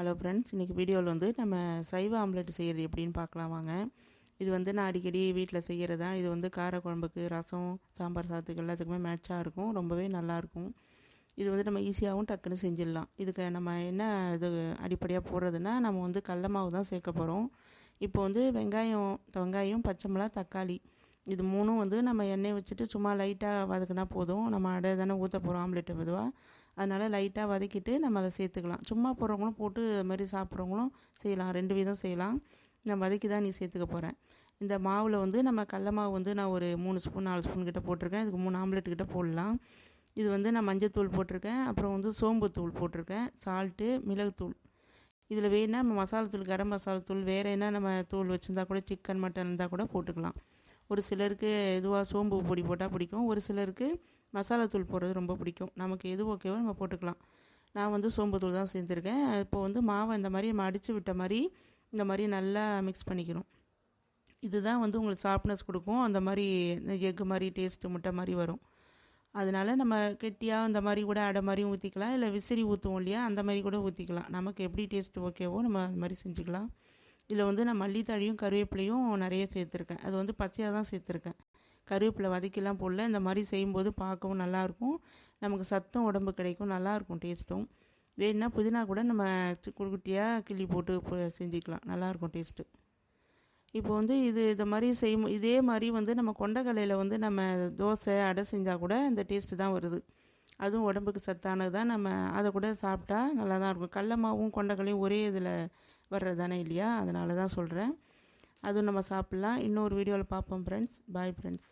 Hello friends, இன்றைக்கி வீடியோவில் வந்து நம்ம சைவ ஆம்லெட் செய்கிறது எப்படின்னு பார்க்கலாம் வாங்க. இது வந்து நான் அடிக்கடி வீட்டில் செய்கிறது தான். இது வந்து காரக்குழம்புக்கு, ரசம், சாம்பார் சாதத்துக்கு எல்லாத்துக்குமே மேட்சாக இருக்கும். ரொம்பவே நல்லாயிருக்கும். இது வந்து நம்ம ஈஸியாகவும் டக்குன்னு செஞ்சிடலாம். இதுக்கு நம்ம என்ன இது அடிப்படையாக போடுறதுன்னா, நம்ம வந்து கடல மாவு தான் சேர்க்க போகிறோம். இப்போ வந்து வெங்காயம், பச்சை மிளகா, தக்காளி இது மூணும் வந்து நம்ம எண்ணெய் வச்சுட்டு சும்மா லைட்டாக வதக்குனா போதும். நம்ம அடை தானே ஊற்ற போகிறோம் ஆம்லெட்டு பொதுவாக. அதனால் லைட்டாக வதக்கிட்டு நம்ம அதை சேர்த்துக்கலாம். சும்மா போடுறவங்களும் போட்டு அது மாதிரி சாப்பிட்றவங்களும் செய்யலாம். 2 விதம் செய்யலாம். நான் வதக்கி தான் சேர்த்துக்க போகிறேன். இந்த மாவில் வந்து நம்ம கடல மாவு வந்து நான் ஒரு 3 ஸ்பூன் 4 ஸ்பூன் கிட்ட போட்டிருக்கேன். இதுக்கு 3 ஆம்லெட் கிட்ட போடலாம். இது வந்து நான் மஞ்சத்தூள் போட்டிருக்கேன், அப்புறம் வந்து சோம்புத்தூள் போட்டிருக்கேன், சால்ட்டு, மிளகுத்தூள். இதில் வேணால் நம்ம மசாலாத்தூள், கரம் மசாலாத்தூள், வேறு என்ன நம்ம தூள் வச்சுருந்தா கூட சிக்கன் மட்டன் இருந்தால் கூட போட்டுக்கலாம். ஒரு சிலருக்கு எதுவாக சோம்பு பொடி போட்டால் பிடிக்கும், ஒரு சிலருக்கு மசாலாத்தூள் போடுறது ரொம்ப பிடிக்கும். நமக்கு எது ஓகேவோ நம்ம போட்டுக்கலாம். நான் வந்து சோம்புத்தூள் தான் சேர்த்துருக்கேன். இப்போது வந்து மாவை இந்த மாதிரி நம்ம அடித்து விட்ட மாதிரி இந்த மாதிரி நல்லா மிக்ஸ் பண்ணிக்கணும். இதுதான் வந்து உங்களுக்கு சாஃப்ட்னஸ் கொடுக்கும். அந்த மாதிரி எக்கு மாதிரி டேஸ்ட்டு முட்டை மாதிரி வரும். அதனால் நம்ம கெட்டியாக இந்த மாதிரி கூட அடை மாதிரியும் ஊற்றிக்கலாம், இல்லை விசிறி ஊற்றுவோம் இல்லையா, அந்த மாதிரி கூட ஊற்றிக்கலாம். நமக்கு எப்படி டேஸ்ட்டு ஓகேவோ நம்ம அது மாதிரி செஞ்சுக்கலாம். இதில் வந்து நான் மல்லித்தழையும் கருவேப்பிலையும் நிறைய சேர்த்துருக்கேன். அது வந்து பச்சையாக தான் சேர்த்துருக்கேன். கருவேப்பிலை வதக்கிலாம் போடல. இந்த மாதிரி செய்யும்போது பார்க்கவும் நல்லாயிருக்கும், நமக்கு சத்தும் உடம்பு கிடைக்கும், நல்லாயிருக்கும் டேஸ்ட்டும். வேணுன்னா புதினா கூட நம்ம குட்டியாக கிள்ளி போட்டு செஞ்சுக்கலாம், நல்லாயிருக்கும் டேஸ்ட்டு. இப்போ வந்து இதை மாதிரி இதே மாதிரி வந்து நம்ம கொண்டக்கடலையில் வந்து நம்ம தோசை அடை செஞ்சால் கூட இந்த டேஸ்ட்டு தான் வருது. அதுவும் உடம்புக்கு சத்தானது தான். நம்ம அதை கூட சாப்பிட்டா நல்லா தான் இருக்கும். கடல மாவும் கொண்டக்கடலையும் ஒரே இதில் வர்றது தானே இல்லையா, அதனால தான் சொல்கிறேன். அதுவும் நம்ம சாப்பிட்லாம். இன்னொரு வீடியோவில் பார்ப்போம் ஃப்ரெண்ட்ஸ். Bye friends.